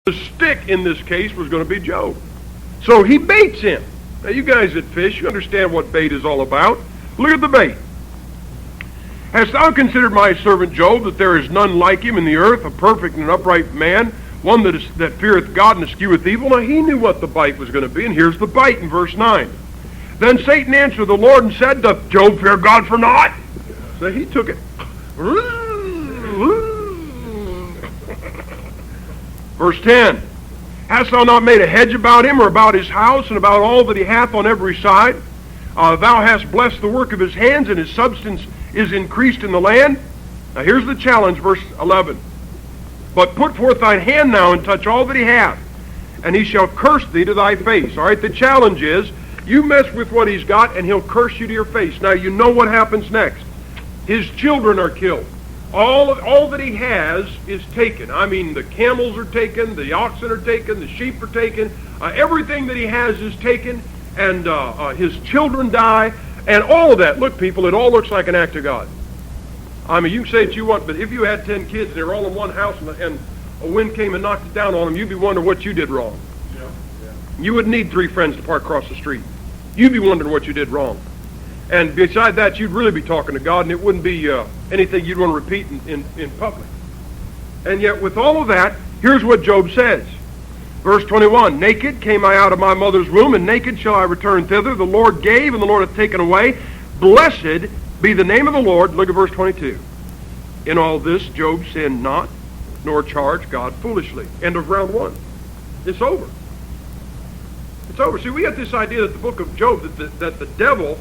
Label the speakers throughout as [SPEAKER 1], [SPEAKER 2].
[SPEAKER 1] The stick in this case was going to be Job. So he baits him. Now you guys that fish, you understand what bait is all about. Look at the bait. Hast thou considered my servant Job, that there is none like him in the earth, a perfect and upright man, one that feareth God and escheweth evil? Now he knew what the bite was going to be, and here's the bite in verse 9. Then Satan answered the Lord and said, doth Job fear God for naught? So he took it. Verse 10, hast thou not made a hedge about him, or about his house, and about all that he hath on every side? Thou hast blessed the work of his hands, and his substance is increased in the land. Now here's the challenge, verse 11. But put forth thine hand now, and touch all that he hath, and he shall curse thee to thy face. All right, the challenge is, you mess with what he's got, and he'll curse you to your face. Now you know what happens next. His children are killed. All that he has is taken. I mean, the camels are taken, the oxen are taken, the sheep are taken. Everything that he has is taken, and his children die, and all of that. Look, people, it all looks like an act of God. I mean, you can say what you want, but if you had 10 kids and they were all in one house and a wind came and knocked it down on them, you'd be wondering what you did wrong. Yeah. You wouldn't need 3 friends to park across the street. You'd be wondering what you did wrong. And beside that, you'd really be talking to God, and it wouldn't be anything you'd want to repeat in public. And yet, with all of that, here's what Job says. Verse 21, naked came I out of my mother's womb, and naked shall I return thither. The Lord gave, and the Lord hath taken away. Blessed be the name of the Lord. Look at verse 22. In all this, Job sinned not, nor charged God foolishly. End of round 1. It's over. It's over. See, we have this idea that the book of Job, that the devil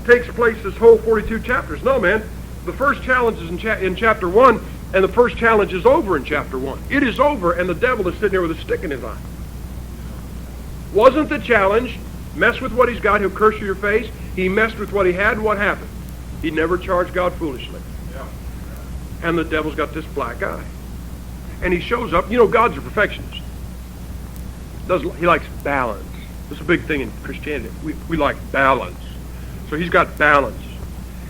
[SPEAKER 1] takes place this whole 42 chapters. No, man. The first challenge is in chapter 1, and the first challenge is over in chapter 1. It is over, and the devil is sitting there with a stick in his eye. Wasn't the challenge, mess with what he's got, he'll curse you to your face? He messed with what he had, and what happened? He never charged God foolishly. Yeah. And the devil's got this black eye. And he shows up. You know, God's a perfectionist. He likes balance. This is a big thing in Christianity. We like balance. So he's got balance.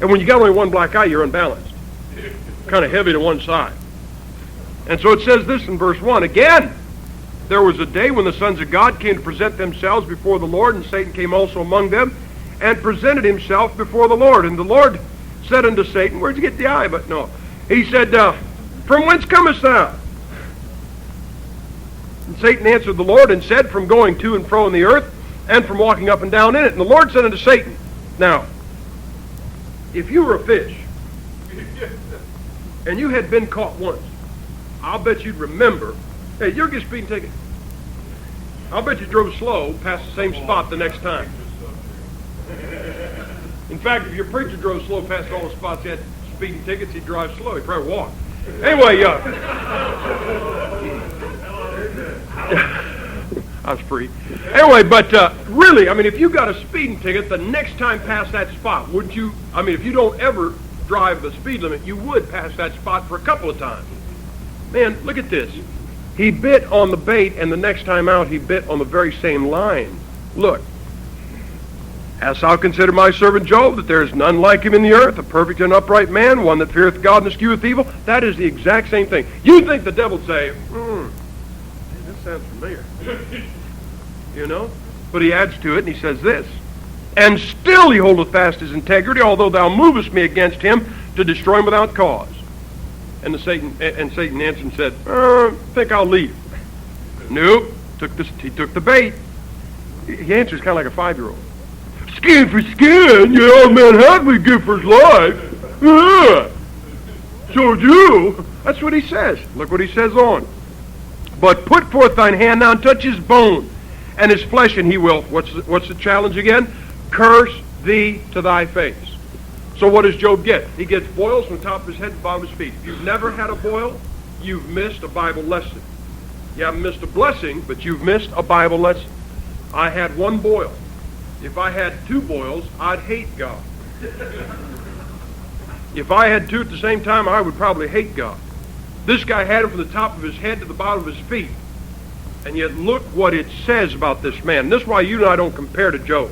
[SPEAKER 1] And when you got only one black eye, you're unbalanced. Kind of heavy to one side. And so it says this in verse 1. Again, there was a day when the sons of God came to present themselves before the Lord, and Satan came also among them, and presented himself before the Lord. And the Lord said unto Satan, where'd you get the eye? But no. He said, from whence comest thou? And Satan answered the Lord and said, from going to and fro in the earth, and from walking up and down in it. And the Lord said unto Satan, now, if you were a fish, and you had been caught once, I'll bet you'd remember, hey, you'll get a speeding ticket. I'll bet you drove slow past the same spot the next time. In fact, if your preacher drove slow past all the spots he had speeding tickets, he'd drive slow. He'd probably walk. Anyway, I was free. Anyway, but really, I mean, if you got a speeding ticket, the next time past that spot, wouldn't you? I mean, if you don't ever drive the speed limit, you would pass that spot for a couple of times. Man, look at this. He bit on the bait, and the next time out, he bit on the very same line. Look. Hast thou considered my servant Job, that there is none like him in the earth, a perfect and upright man, one that feareth God and escheweth evil? That is the exact same thing. You think the devil would say, that sounds familiar. You know? But he adds to it, and he says this, and still he holdeth fast his integrity, although thou movest me against him to destroy him without cause. And Satan answered and said, I think I'll leave. Nope. He took the bait. He answers kind of like a 5-year-old. Skin for skin, your old man Hadley give for his life. So do. That's what he says. Look what he says on. But put forth thine hand now and touch his bone and his flesh, and he will. What's the challenge again? Curse thee to thy face. So what does Job get? He gets boils from the top of his head to the bottom of his feet. If you've never had a boil, you've missed a Bible lesson. You haven't missed a blessing, but you've missed a Bible lesson. I had one boil. If I had 2 boils, I'd hate God. If I had 2 at the same time, I would probably hate God. This guy had it from the top of his head to the bottom of his feet. And yet look what it says about this man. And this is why you and I don't compare to Job.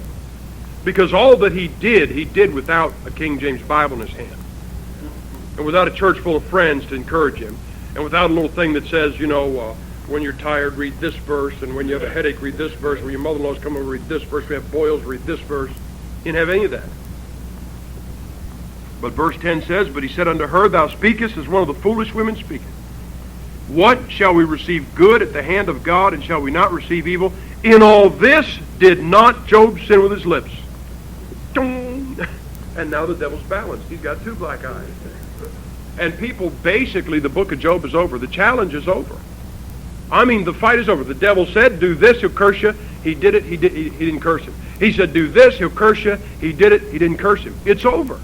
[SPEAKER 1] Because all that he did without a King James Bible in his hand. And without a church full of friends to encourage him. And without a little thing that says, When you're tired, read this verse, and when you have a headache, read this verse. When your mother-in-law's come over, read this verse. When you have boils, read this verse. You didn't have any of that. But verse 10 says, but he said unto her, thou speakest as one of the foolish women speaketh. What shall we receive good at the hand of God, and shall we not receive evil? In all this did not Job sin with his lips. And now the devil's balanced. He's got two black eyes. And people, basically, the book of Job is over. The challenge is over. I mean, the fight is over. The devil said, do this, he'll curse you. He did it, he didn't curse him. He said, do this, he'll curse you. He did it, he didn't curse him. It's over.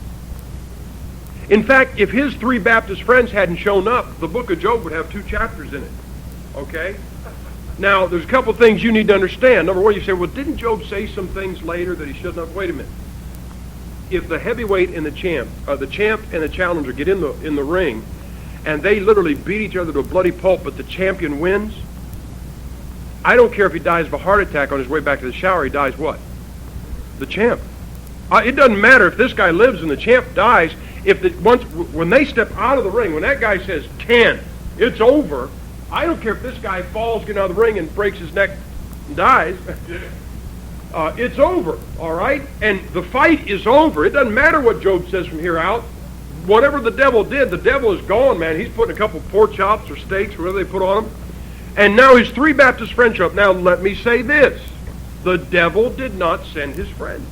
[SPEAKER 1] In fact, if his three Baptist friends hadn't shown up, the book of Job would have 2 chapters in it. Okay? Now, there's a couple things you need to understand. Number one, you say, well, didn't Job say some things later that he shouldn't have? Wait a minute. If the heavyweight and the champ and the challenger get in the ring, and they literally beat each other to a bloody pulp, but the champion wins, I don't care if he dies of a heart attack on his way back to the shower, he dies what? The champ. It doesn't matter if this guy lives and the champ dies. When they step out of the ring, when that guy says 10, it's over. I don't care if this guy falls, getting out of the ring and breaks his neck and dies. It's over, all right? And the fight is over. It doesn't matter what Job says from here out. Whatever the devil did, the devil is gone, man. He's putting a couple pork chops or steaks, whatever they put on him. And now his 3 Baptist friends show up. Now let me say this. The devil did not send his friends.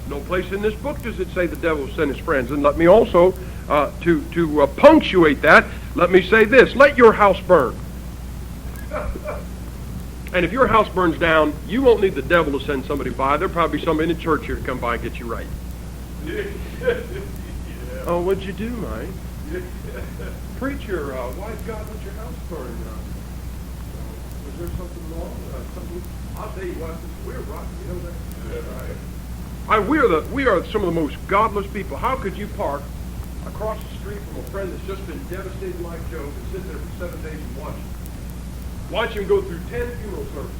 [SPEAKER 1] No place in this book does it say the devil sent his friends. And let me also, to punctuate that, let me say this. Let your house burn. And if your house burns down, you won't need the devil to send somebody by. There'll probably be somebody in the church here to come by and get you right. Oh, what'd you do, Mike? Preacher, why God let your house burn? Was there something wrong? I'll tell you what, we're rotten. You know that? We are some of the most godless people. How could you park across the street from a friend that's just been devastated like Job and sit there for 7 days and watch him? Watch him go through 10 funeral services.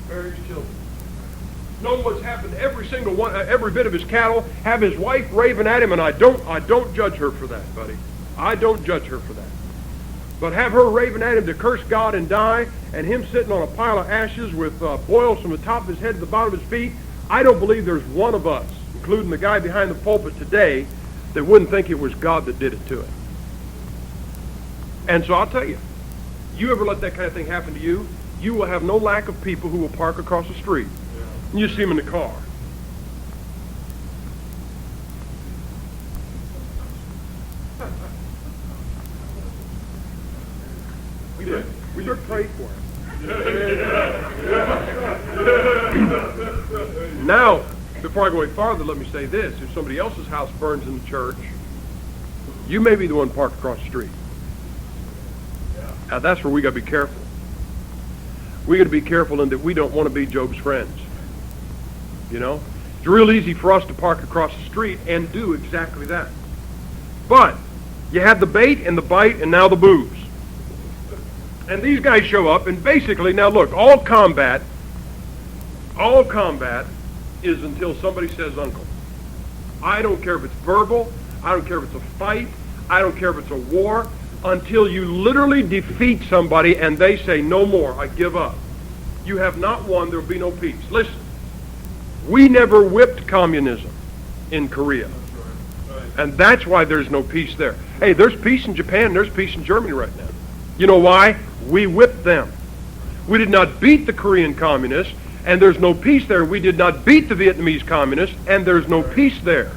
[SPEAKER 1] Bury his children. Know what's happened to every single one, every bit of his cattle. Have his wife raving at him, and I don't judge her for that, buddy. I don't judge her for that. But have her raving at him to curse God and die, and him sitting on a pile of ashes with boils from the top of his head to the bottom of his feet. I don't believe there's one of us, including the guy behind the pulpit today, that wouldn't think it was God that did it to him. And so I'll tell you, you ever let that kind of thing happen to you, you will have no lack of people who will park across the street. And you see them in the car. We better pray for him. Now, before I go any farther, let me say this. If somebody else's house burns in the church, you may be the one parked across the street. Now, that's where we got to be careful. We got to be careful in that we don't want to be Job's friends. You know? It's real easy for us to park across the street and do exactly that. But you had the bait and the bite and now the booze. And these guys show up, and basically, now look, all combat is until somebody says uncle. I don't care if it's verbal, I don't care if it's a fight, I don't care if it's a war, until you literally defeat somebody and they say, no more, I give up. You have not won, there will be no peace. Listen, we never whipped communism in Korea. And that's why there's no peace there. Hey, there's peace in Japan, there's peace in Germany right now. You know why? We whipped them. We did not beat the Korean communists, and there's no peace there. We did not beat the Vietnamese communists, and there's no peace there.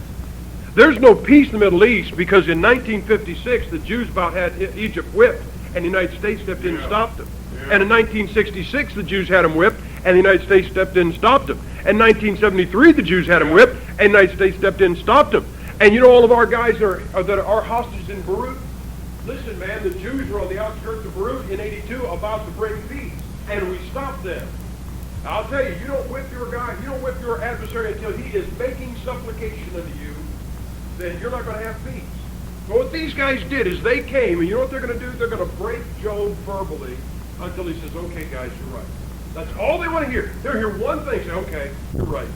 [SPEAKER 1] There's no peace in the Middle East because in 1956 the Jews about had Egypt whipped, and the United States stepped in and stopped them. And in 1966 the Jews had them whipped, and the United States stepped in and stopped them. In 1973 the Jews had them whipped, and the United States stepped in and stopped them. And you know all of our guys that are hostages in Beirut? Listen, man, the Jews were on the outskirts of Beirut in 82 about to bring peace, and we stopped them. I'll tell you, you don't whip your guy, you don't whip your adversary until he is making supplication unto you, then you're not going to have peace. But what these guys did is they came, and you know what they're going to do? They're going to break Job verbally until he says, okay, guys, you're right. That's all they want to hear. They'll hear one thing, say, okay, you're right.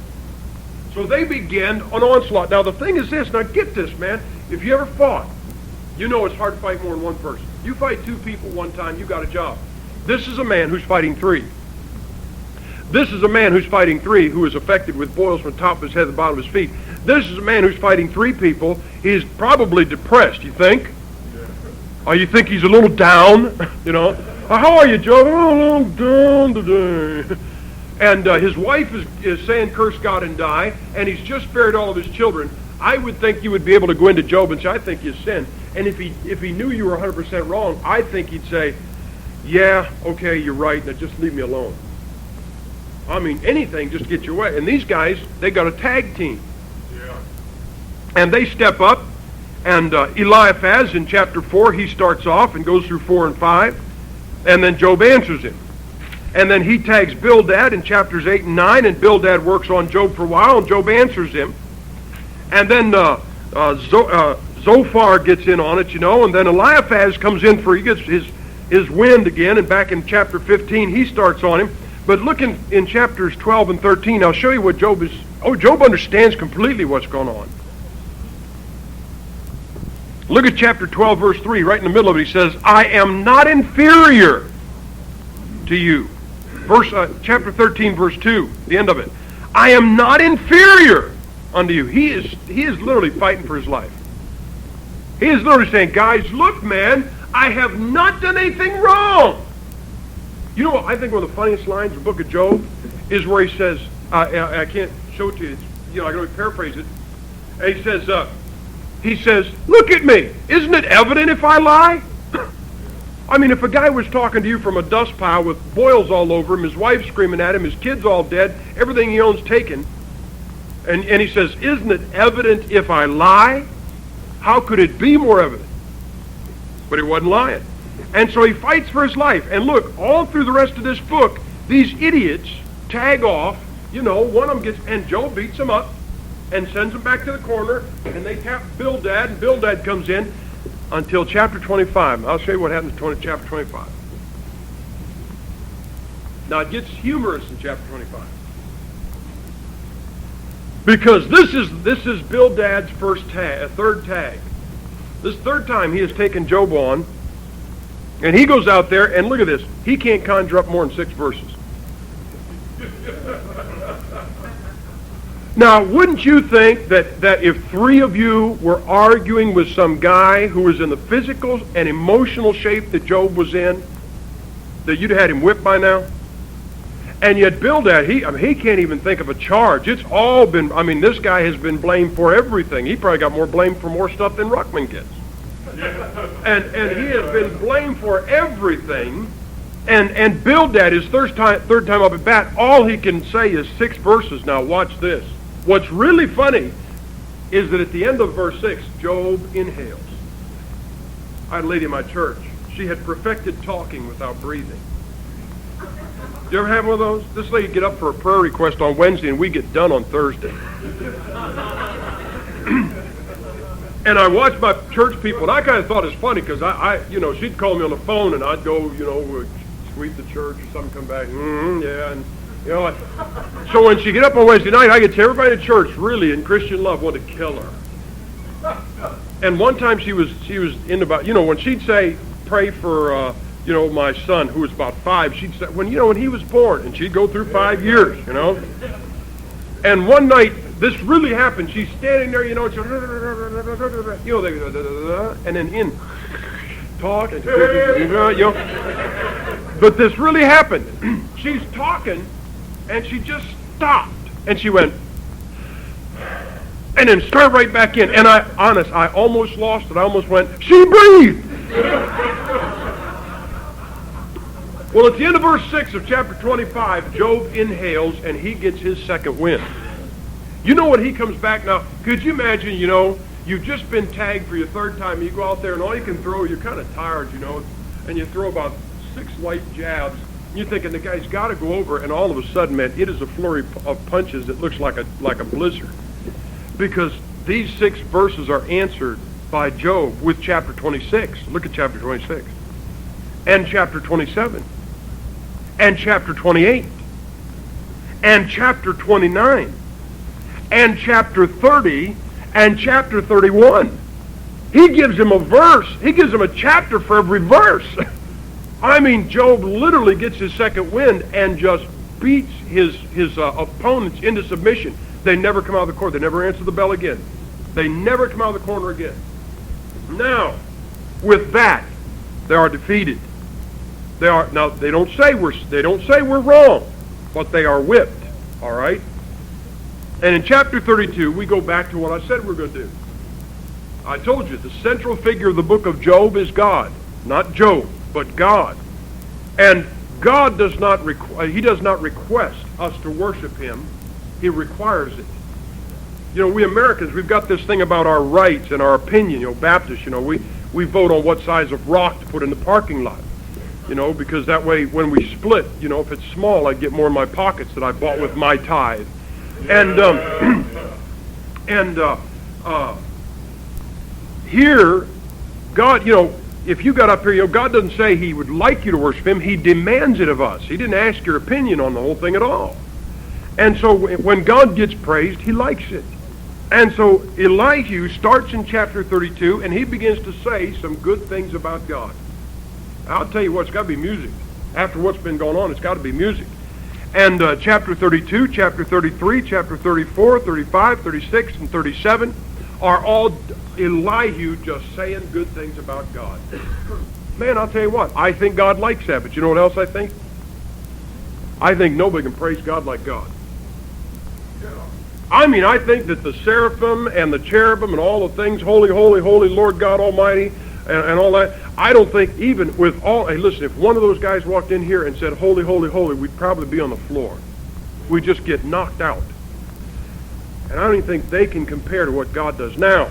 [SPEAKER 1] So they begin an onslaught. Now, the thing is this. Now, get this, man. If you ever fought, you know it's hard to fight more than one person. You fight 2 people one time, you got a job. This is a man who's fighting 3. This is a man who's fighting 3 who is affected with boils from the top of his head to the bottom of his feet. This is a man who's fighting 3 people. He's probably depressed, you think? Or you think he's a little down, you know? How are you, Joe? Oh, a little down today. And his wife is saying, curse God and die, and he's just buried all of his children. I would think you would be able to go into Job and say, I think you sinned. And if he knew you were 100% wrong, I think he'd say, yeah, okay, you're right, now just leave me alone. I mean, anything just to get your way. And these guys, they got a tag team. Yeah. And they step up, and Eliphaz in chapter 4, he starts off and goes through 4 and 5, and then Job answers him. And then he tags Bildad in chapters 8 and 9, and Bildad works on Job for a while, and Job answers him. And then Zophar gets in on it, you know, and then Eliphaz comes in he gets his wind again, and back in chapter 15, he starts on him. But look in chapters 12 and 13, I'll show you what Job is. Oh, Job understands completely what's going on. Look at chapter 12, verse 3, right in the middle of it. He says, I am not inferior to you. Chapter 13, verse 2, the end of it. I am not inferior unto you. He is literally fighting for his life. He is literally saying, guys, look, man, I have not done anything wrong. You know what I think one of the funniest lines in the book of Job is where he says, I can't show it to you, I can only paraphrase it. And he says, look at me. Isn't it evident if I lie? I mean, if a guy was talking to you from a dust pile with boils all over him, his wife screaming at him, his kids all dead, everything he owns taken, and he says, isn't it evident if I lie? How could it be more evident? But he wasn't lying. And so he fights for his life. And look, all through the rest of this book, these idiots tag off, one of them gets, and Job beats them up and sends them back to the corner, and they tap Bildad, and Bildad comes in until chapter 25. I'll show you what happens in chapter 25. Now it gets humorous in chapter 25. Because this is Bildad's third tag. This third time he has taken Job on, and he goes out there, and look at this. He can't conjure up more than 6 verses. Now, wouldn't you think that if 3 of you were arguing with some guy who was in the physical and emotional shape that Job was in, that you'd had him whipped by now? And yet Bildad, he can't even think of a charge. It's all been, this guy has been blamed for everything. He probably got more blame for more stuff than Ruckman gets. And he has been blamed for everything. And Bildad, his third time up at bat, all he can say is 6 verses. Now watch this. What's really funny is that at the end of verse 6, Job inhales. I had a lady in my church. She had perfected talking without breathing. You ever have one of those? This lady would get up for a prayer request on Wednesday, and we get done on Thursday. And I watched my church people, and I kind of thought it was funny because she'd call me on the phone, and I'd go, sweep the church or something, come back, yeah, and so when she get up on Wednesday night, I could tell everybody in church, really, in Christian love, wanted to kill her. And one time she was in about, when she'd say, pray for, my son, who was about 5, she'd say, when he was born, and she'd go through 5 years, And one night, this really happened. She's standing there, and and then in talk, But this really happened. She's talking, and she just stopped, and she went, and then started right back in. And I almost lost it. I almost went, she breathed. Well, at the end of verse 6 of chapter 25, Job inhales, and he gets his second wind. You know what he comes back now? Could you imagine, you've just been tagged for your 3rd time, and you go out there, and all you can throw, you're kind of tired, and you throw about 6 light jabs. You're thinking the guy's got to go over, and all of a sudden, man, it is a flurry of punches that looks like a blizzard. Because these 6 verses are answered by Job with chapter 26. Look at chapter 26. And chapter 27. And chapter 28. And chapter 29. And chapter 30. And chapter 31. He gives him a verse. He gives him a chapter for every verse. I mean, Job literally gets his second wind and just beats his opponents into submission. They never come out of the court. They never answer the bell again. They never come out of the corner again. Now, with that, they are defeated. They don't say we're wrong, but they are whipped. All right. And in chapter 32, we go back to what I said we're going to do. I told you the central figure of the book of Job is God, not Job, but God. And God does not He does not request us to worship Him. He requires it. You know, we Americans, we've got this thing about our rights and our opinion. You know, Baptists, you know, we vote on what size of rock to put in the parking lot. You know, because that way when we split, you know, if it's small, I get more in my pockets that I bought with my tithe. And here, God, you know, if you got up here, you know, God doesn't say He would like you to worship Him. He demands it of us. He didn't ask your opinion on the whole thing at all. And so when God gets praised, He likes it. And so Elihu starts in chapter 32, and he begins to say some good things about God. I'll tell you what, it's got to be music. After what's been going on, it's got to be music. And chapter 32, chapter 33, chapter 34, 35, 36, and 37 are all Elihu just saying good things about God. Man, I'll tell you what, I think God likes that, but you know what else I think? I think nobody can praise God like God. I mean, I think that the seraphim and the cherubim and all the things, holy, holy, holy, Lord God Almighty, and all that, I don't think even with all, hey listen, if one of those guys walked in here and said, holy, holy, holy, we'd probably be on the floor. We'd just get knocked out. And I don't even think they can compare to what God does now.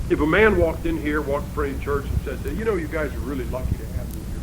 [SPEAKER 1] If a man walked in here, walked in front of the church and said, you know, you guys are really lucky to have me here.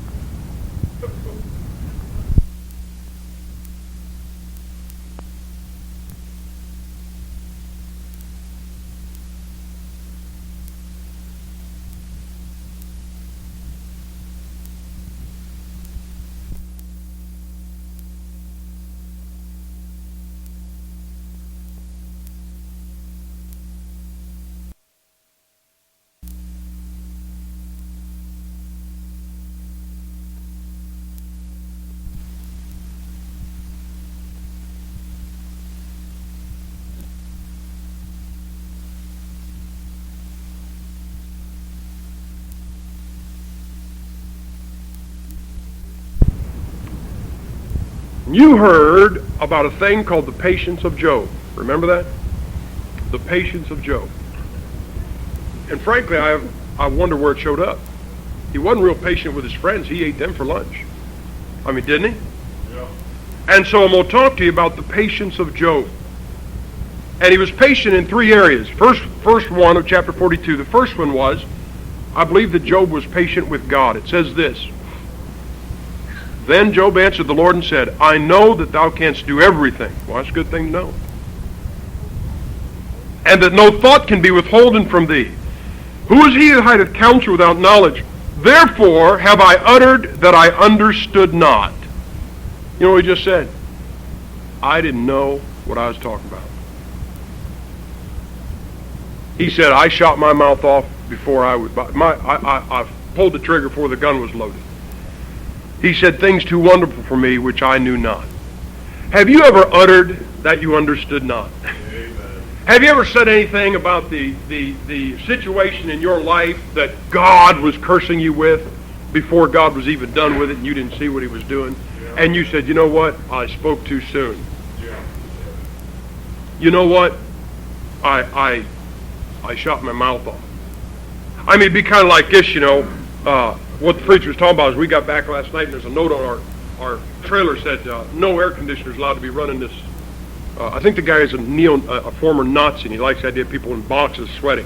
[SPEAKER 1] You heard about a thing called the patience of Job. Remember that? The patience of Job. And frankly, I wonder where it showed up. He wasn't real patient with his friends. He ate them for lunch. I mean, didn't he? Yeah. And so I'm going to talk to you about the patience of Job. And he was patient in three areas. First one of chapter 42. The first one was, I believe that Job was patient with God. It says this. Then Job answered the Lord and said, I know that thou canst do everything. Well, that's a good thing to know. And that no thought can be withholden from thee. Who is he that hideth counsel without knowledge? Therefore have I uttered that I understood not. You know what he just said? I didn't know what I was talking about. He said, I shot my mouth off before I pulled the trigger before the gun was loaded. He said things too wonderful for me which I knew not. Have you ever uttered that you understood not? Amen. Have you ever said anything about the situation in your life that God was cursing you with before God was even done with it and you didn't see what He was doing? Yeah. And you said, you know what? I spoke too soon. Yeah. You know what? I shot my mouth off. I mean, it'd be kind of like this, you know. What the preacher was talking about is we got back last night and there's a note on our trailer said no air conditioner is allowed to be running this. I think the guy is a former Nazi and he likes the idea of people in boxes sweating.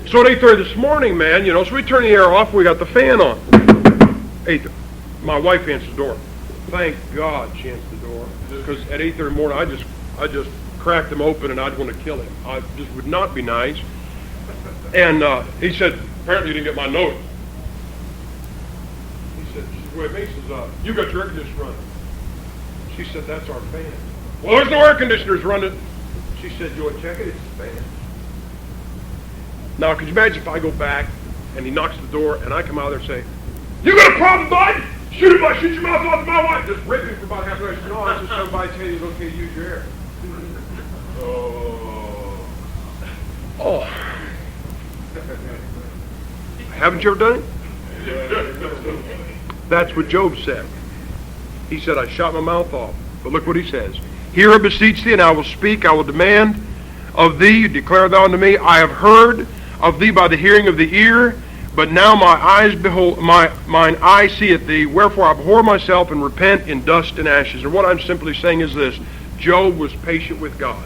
[SPEAKER 1] So at 8:30 this morning, man, you know, so we turn the air off, we got the fan on. 8:30. My wife answers the door. Thank God she answered the door. Because at 8:30 in the morning I just cracked him open and I'd want to kill him. I just would not be nice. And he said, apparently you didn't get my note. He said, wait a minute, he says, you got your air conditioner running. She said, that's our fan. Well, there's no air conditioners running. She said, you want to check it? It's the fan. Now, could you imagine if I go back and he knocks the door and I come out there and say, "You got a problem, bud? Shoot your mouth off to my wife." Just rip him for about half an hour. No, I just somebody tell you it's okay to use your hair. Oh. Haven't you ever done it? That's what Job said. He said, "I shot my mouth off." But look what he says. "Hear, I beseech thee, and I will speak. I will demand of thee. Declare thou unto me. I have heard of thee by the hearing of the ear, but now my eyes behold, mine eye seeth thee. Wherefore I abhor myself and repent in dust and ashes." And what I'm simply saying is this: Job was patient with God.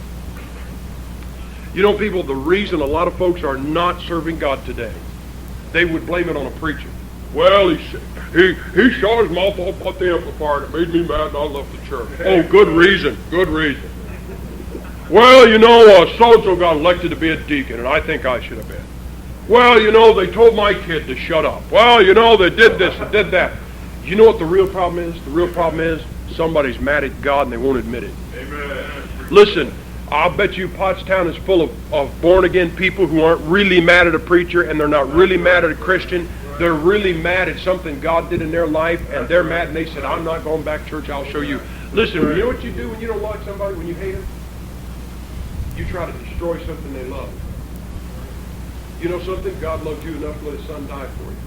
[SPEAKER 1] You know, people, the reason a lot of folks are not serving God today, they would blame it on a preacher. "Well, he shot his mouth off at the amplifier, and it made me mad, and I left the church." Oh, good reason, good reason. "Well, you know, so-and-so got elected to be a deacon, and I think I should have been." "Well, you know, they told my kid to shut up." "Well, you know, they did this and did that." You know what the real problem is? The real problem is somebody's mad at God and they won't admit it. Amen. Listen, I'll bet you Pottstown is full of born-again people who aren't really mad at a preacher, and they're not really mad at a Christian. They're really mad at something God did in their life, and they're mad, and they said, "I'm not going back to church, I'll show you." Listen, you know what you do when you don't like somebody, when you hate them? You try to destroy something they love. You know something? God loved you enough to let his son die for you.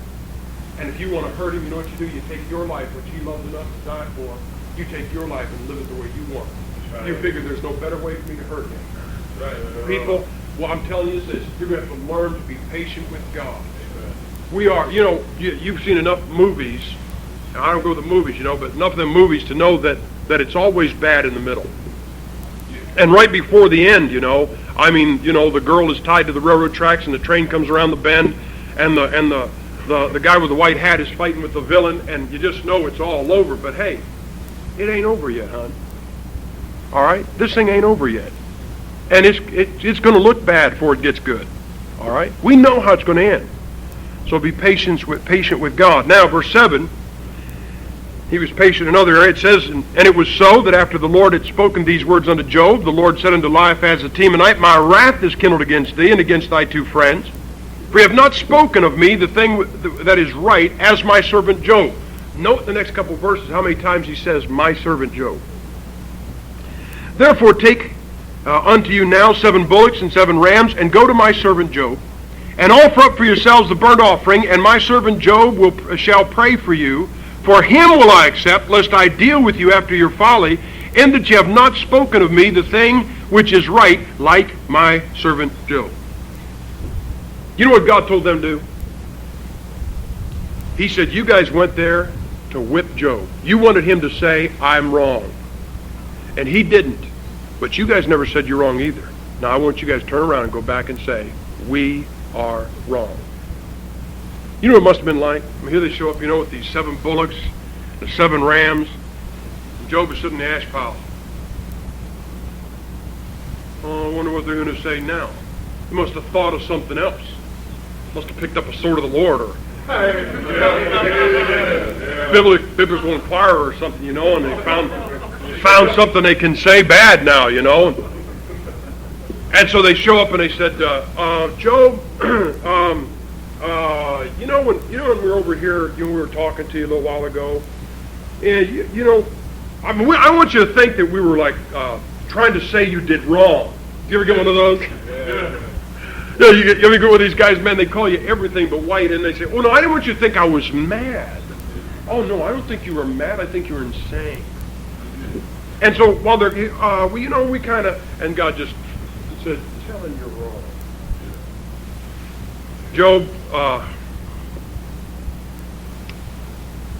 [SPEAKER 1] And if you want to hurt him, you know what you do? You take your life, which he loved enough to die for. You take your life and live it the way you want. You figure there's no better way for me to hurt him. Right. People, what I'm telling you is this: you're going to have to learn to be patient with God. We are, you know, you've seen enough movies. I don't go to the movies, you know, but enough of them movies to know that it's always bad in the middle. And right before the end, you know, I mean, you know, the girl is tied to the railroad tracks and the train comes around the bend, and the guy with the white hat is fighting with the villain, and you just know it's all over. But hey, it ain't over yet, hon. All right? This thing ain't over yet. And it's going to look bad before it gets good. All right? We know how it's going to end. So be patient with God. Now, verse 7, he was patient in another area. It says, "And it was so that after the Lord had spoken these words unto Job, the Lord said unto Eliphaz the Temanite, My wrath is kindled against thee and against thy two friends, for you have not spoken of me the thing that is right, as my servant Job." Note the next couple of verses how many times he says, "my servant Job." "Therefore take unto you now 7 bullocks and 7 rams, and go to my servant Job, and offer up for yourselves the burnt offering, and my servant Job shall pray for you. For him will I accept, lest I deal with you after your folly, in that ye have not spoken of me the thing which is right, like my servant Job." You know what God told them to do? He said, "You guys went there to whip Job. You wanted him to say, 'I'm wrong.' And he didn't. But you guys never said you're wrong either. Now I want you guys to turn around and go back and say, 'We are wrong.'" You know what it must have been like? I mean, here they show up, you know, with these 7 bullocks, the 7 rams. And Job is sitting in the ash pile. Oh, I wonder what they're going to say now. He must have thought of something else. Must have picked up a sword of the Lord, or biblical inquirer or something, you know, and they found something they can say bad now, you know. And so they show up and they said, "Job, you know when we were over here, we were talking to you a little while ago, and you know, I mean, I want you to think that we were like trying to say you did wrong." You ever get one of those? Yeah. You know, you ever go with these guys, man? They call you everything but white, and they say, "Oh no, I didn't want you to think I was mad." "Oh no, I don't think you were mad. I think you were insane." And so while they're, well, you know, we kind of, and God just said, "Tell him you're wrong." Job,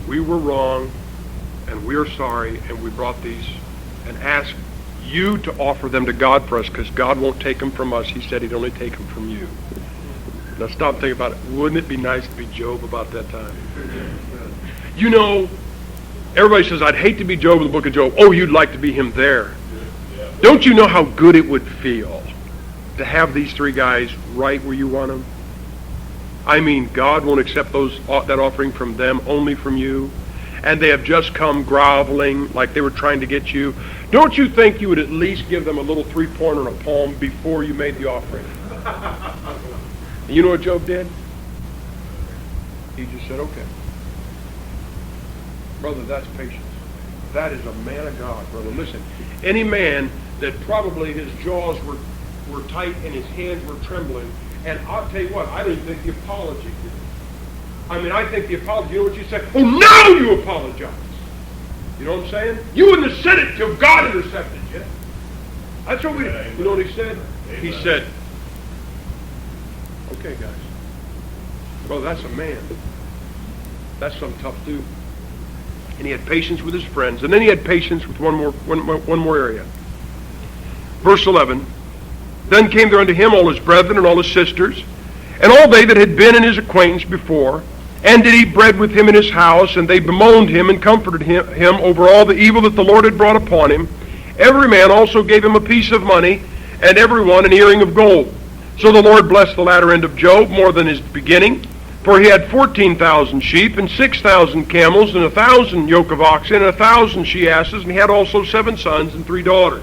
[SPEAKER 1] we were wrong, and we're sorry, and we brought these and asked you to offer them to God for us, because God won't take them from us. He said he'd only take them from you. Now stop and think about it. Wouldn't it be nice to be Job about that time? You know, everybody says, "I'd hate to be Job in the book of Job." Oh, you'd like to be him there. Don't you know how good it would feel to have these 3 guys right where you want them? I mean, God won't accept that offering from them, only from you. And they have just come groveling like they were trying to get you. Don't you think you would at least give them a little 3-pointer and a poem before you made the offering? And you know what Job did? He just said, okay. Brother, that's patience. That is a man of God, brother. Listen, any man that probably his jaws were tight and his hands were trembling, and I'll tell you what, I don't even think the apology did it. I mean, I think the apology, you know what you said? Oh, now you apologize. You know what I'm saying? You wouldn't have said it till God intercepted you. That's what we, you know what he said? He said, okay, guys. Well, that's a man. That's some tough dude. And he had patience with his friends. And then he had patience with one more area. Verse 11. Then came there unto him all his brethren and all his sisters, and all they that had been in his acquaintance before, and did eat bread with him in his house, and they bemoaned him and comforted him over all the evil that the Lord had brought upon him. Every man also gave him a piece of money, and every one an earring of gold. So the Lord blessed the latter end of Job more than his beginning, for he had 14,000 sheep, and 6,000 camels, and 1,000 yoke of oxen, and 1,000 she-asses, and he had also 7 sons and 3 daughters.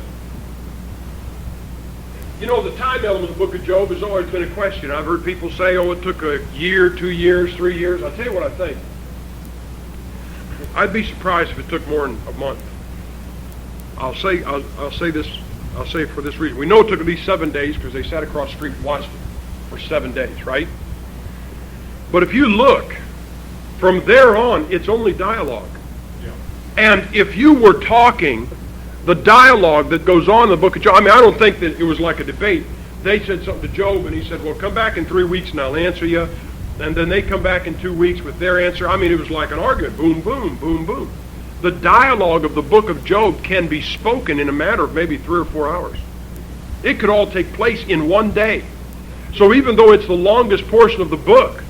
[SPEAKER 1] You know, the time element of the book of Job has always been a question. I've heard people say, oh, it took a year, 2 years, 3 years. I'll tell you what I think. I'd be surprised if it took more than a month. I'll say it for this reason. We know it took at least 7 days because they sat across the street and watched it for 7 days, right? But if you look, from there on, it's only dialogue. Yeah. And if you were talking, the dialogue that goes on in the book of Job, I mean, I don't think that it was like a debate. They said something to Job, and he said, well, come back in 3 weeks and I'll answer you. And then they come back in 2 weeks with their answer. I mean, it was like an argument. Boom, boom, boom, boom. The dialogue of the book of Job can be spoken in a matter of maybe 3 or 4 hours. It could all take place in one day. So even though it's the longest portion of the book,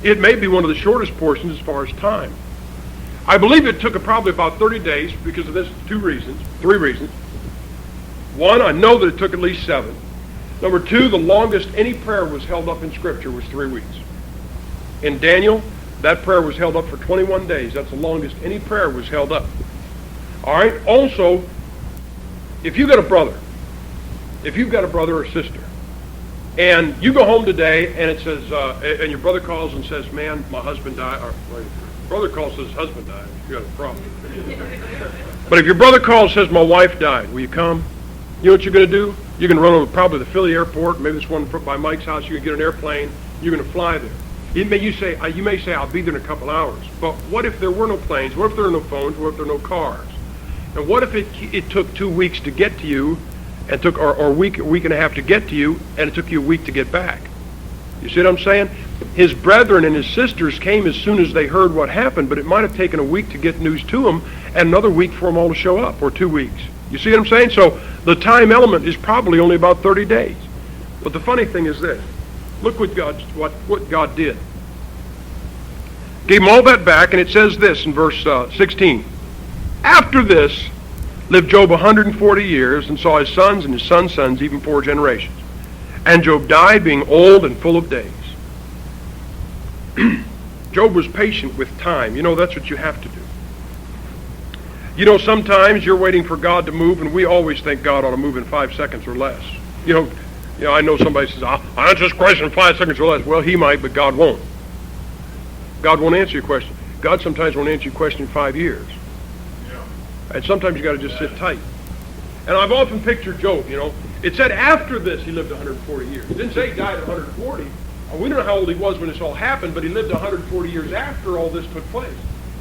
[SPEAKER 1] it may be one of the shortest portions as far as time. I believe it took probably about 30 days because of this 3 reasons. One, I know that it took at least 7. Number 2, the longest any prayer was held up in Scripture was 3 weeks. In Daniel, that prayer was held up for 21 days. That's the longest any prayer was held up. All right? Also, if you've got a brother or sister, and you go home today and it says, and your brother calls and says, man, my husband died, or brother calls and says husband died, you got a problem. But if your brother calls and says my wife died, will you come? You know what you're going to do? You're going to run over probably the Philly airport, maybe this one by Mike's house. You're going to get an airplane. You're going to fly there. You may say I'll be there in a couple hours. But what if there were no planes? What if there are no phones? What if there are no cars? And what if it took 2 weeks to get to you, and took or a week and a half to get to you, and it took you a week to get back? You see what I'm saying? His brethren and his sisters came as soon as they heard what happened, but it might have taken a week to get news to them, and another week for them all to show up, or 2 weeks. You see what I'm saying? So the time element is probably only about 30 days. But the funny thing is this. Look what God did. Gave him all that back, and it says this in verse 16. After this lived Job 140 years, and saw his sons and his sons' sons, even 4 generations. And Job died, being old and full of days. Job was patient with time. You know, that's what you have to do. You know, sometimes you're waiting for God to move, and we always think God ought to move in 5 seconds or less. You know, I know somebody says, I'll answer this question in 5 seconds or less. Well, he might, but God won't. God won't answer your question. God sometimes won't answer your question in 5 years. Yeah. And sometimes you got to just sit tight. And I've often pictured Job, you know. It said after this he lived 140 years. It didn't say he died at 140. We don't know how old he was when this all happened, but he lived 140 years after all this took place.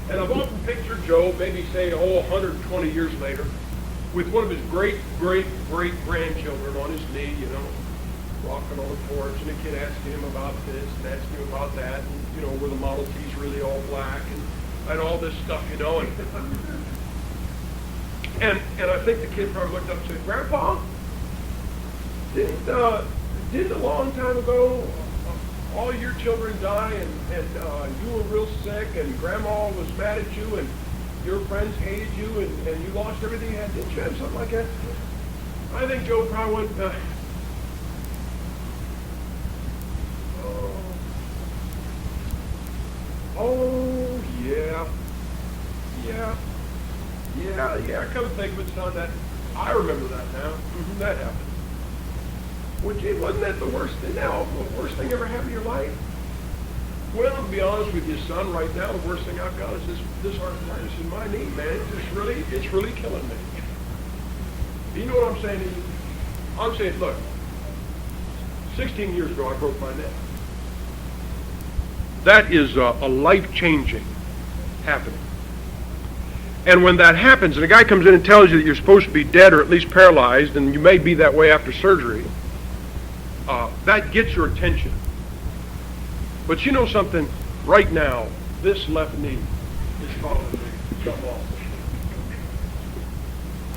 [SPEAKER 1] And I've often pictured Job, maybe say, 120 years later, with one of his great-great-great-grandchildren on his knee, you know, rocking on the porch, and the kid asking him about this and asking him about that, and, you know, were the Model Ts really all black, and all this stuff, you know, and I think the kid probably looked up and said, Grandpa, didn't a long time ago all your children die, and you were real sick, and Grandma was mad at you, and your friends hated you, and you lost everything you had? Didn't you have something like that? I think Job probably went, oh, yeah. Come to think of it, son, that I remember that now. That happened. Well, gee, wasn't that the worst thing? Now, the worst thing ever happened in your life? Well, to be honest with you, son, right now the worst thing I've got is this arthritis in my knee, man. It's really killing me. You know what I'm saying to you? I'm saying, look, 16 years ago I broke my neck. That is a life-changing happening. And when that happens, and a guy comes in and tells you that you're supposed to be dead or at least paralyzed, and you may be that way after surgery, that gets your attention. But you know something? Right now, this left knee is falling me. Something off.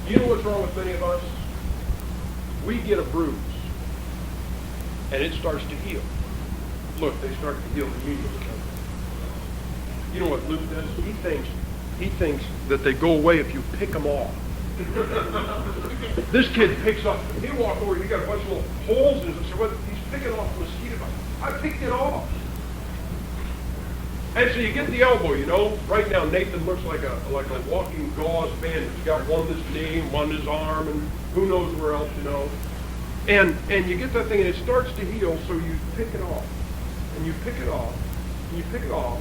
[SPEAKER 1] You know what's wrong with many of us? We get a bruise, and it starts to heal. Look, they start to heal immediately. You know what Luke does? He thinks that they go away if you pick them off. This kid picks up. He walked over. He got a bunch of little holes in it. So what? He's picking off a mosquito bite. I picked it off. And so you get the elbow, you know. Right now, Nathan looks like a walking gauze bandage. He's got one in his knee, one in his arm, and who knows where else, you know. And you get that thing, and it starts to heal. So you pick it off, and you pick it off, and you pick it off,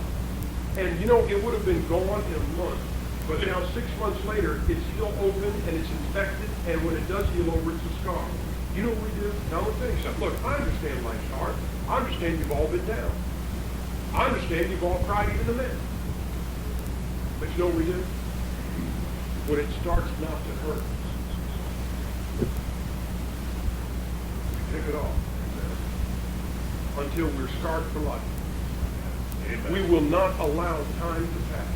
[SPEAKER 1] and you know it would have been gone in a month. But now 6 months later, it's still open and it's infected, and when it does heal over, it's a scar. You know what we do? Now I'm going to tell you something. Look, I understand life's hard. I understand you've all been down. I understand you've all cried, even the men. But you know what we do? When it starts not to hurt, we pick it off until we're scarred for life. Amen. We will not allow time to pass.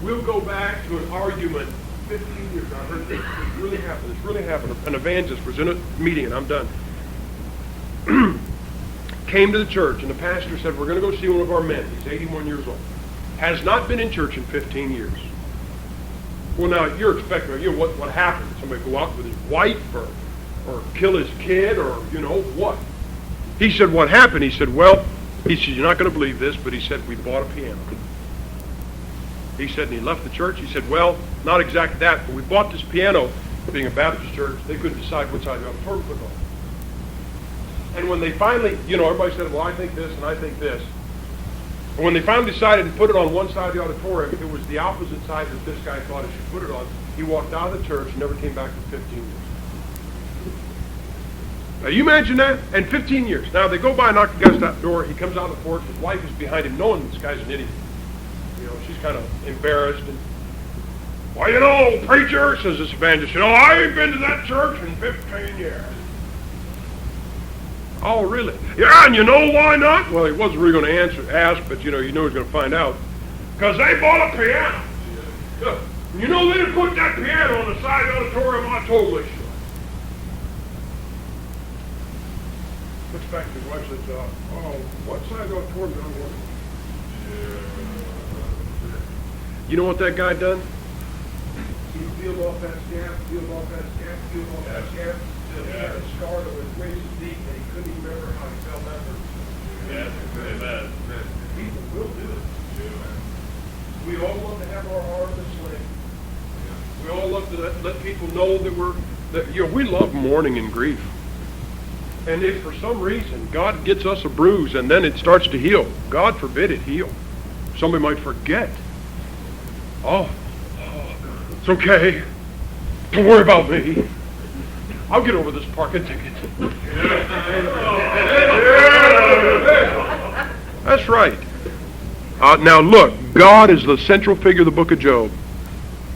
[SPEAKER 1] We'll go back to an argument 15 years. I heard this really happened. This really happened. An evangelist was in a meeting, and I'm done. Came to the church, and the pastor said, we're going to go see one of our men. He's 81 years old. Has not been in church in 15 years. Well, now, you're expecting, you know, what happened? Somebody go out with his wife or kill his kid or, you know, what? He said, what happened? He said, well, he said, you're not going to believe this, but he said, we bought a piano. He said, and he left the church. He said, well, not exactly that, but we bought this piano. Being a Baptist church, they couldn't decide which side of the auditorium to put it on. And when they finally, you know, everybody said, well, I think this and I think this. And when they finally decided to put it on one side of the auditorium, it was the opposite side that this guy thought he should put it on. He walked out of the church and never came back for 15 years. Now, you imagine that? And 15 years. Now, they go by and knock the guy's door. He comes out of the porch. His wife is behind him, knowing this guy's an idiot. You know, she's kind of embarrassed. And, well, you know, preacher, says this evangelist, you know, I ain't been to that church in 15 years. Oh, really? Yeah, and you know why not? Well, he wasn't really going to ask, but, you know he's going to find out. Because they bought a piano. Yeah. You know they didn't put that piano on the side of the auditorium. I totally should. Looks back to his wife and says, oh, what side of the auditorium did I want? You know what that guy done? He peeled off that scab, peeled off that scab, peeled off that scab, until he had a scar that was waist deep, and he couldn't even remember how he fell that first.
[SPEAKER 2] Yes, amen.
[SPEAKER 1] People will do it. We all love to have our arm in the sling. We all love to let people know that we love mourning and grief. And if for some reason God gets us a bruise and then it starts to heal, God forbid it heal. Somebody might forget. Oh, it's okay. Don't worry about me. I'll get over this parking ticket. That's right. Now look, God is the central figure of the book of Job.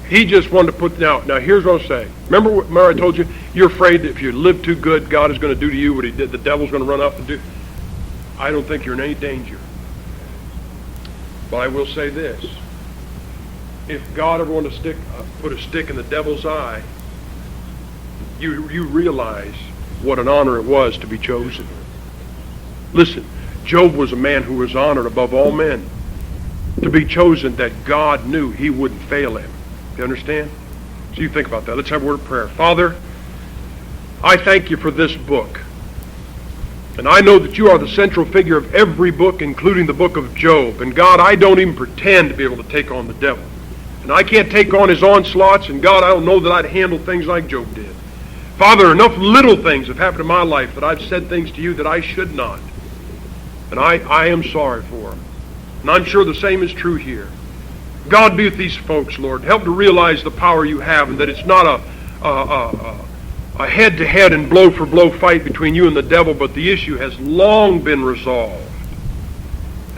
[SPEAKER 1] He just wanted to put, now here's what I'll say. Remember I told you, you're afraid that if you live too good, God is going to do to you what he did, the devil's going to run up and do. I don't think you're in any danger. But I will say this. If God ever wanted to put a stick in the devil's eye, you realize what an honor it was to be chosen. Listen, Job was a man who was honored above all men. To be chosen that God knew he wouldn't fail him. You understand? So you think about that. Let's have a word of prayer. Father, I thank you for this book. And I know that you are the central figure of every book, including the book of Job. And God, I don't even pretend to be able to take on the devil. And I can't take on his onslaughts. And God, I don't know that I'd handle things like Job did. Father, enough little things have happened in my life that I've said things to you that I should not. And I am sorry for them. And I'm sure the same is true here. God, be with these folks, Lord. Help them to realize the power you have, and that it's not a head-to-head and blow-for-blow fight between you and the devil, but the issue has long been resolved.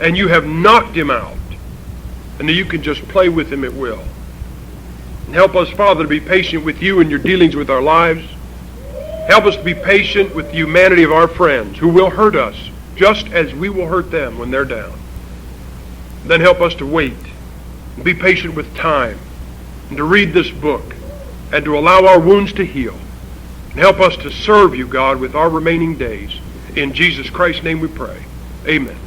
[SPEAKER 1] And you have knocked him out. And that you can just play with him at will. And help us, Father, to be patient with you in your dealings with our lives. Help us to be patient with the humanity of our friends who will hurt us, just as we will hurt them when they're down. And then help us to wait and be patient with time and to read this book and to allow our wounds to heal. And help us to serve you, God, with our remaining days. In Jesus Christ's name we pray. Amen.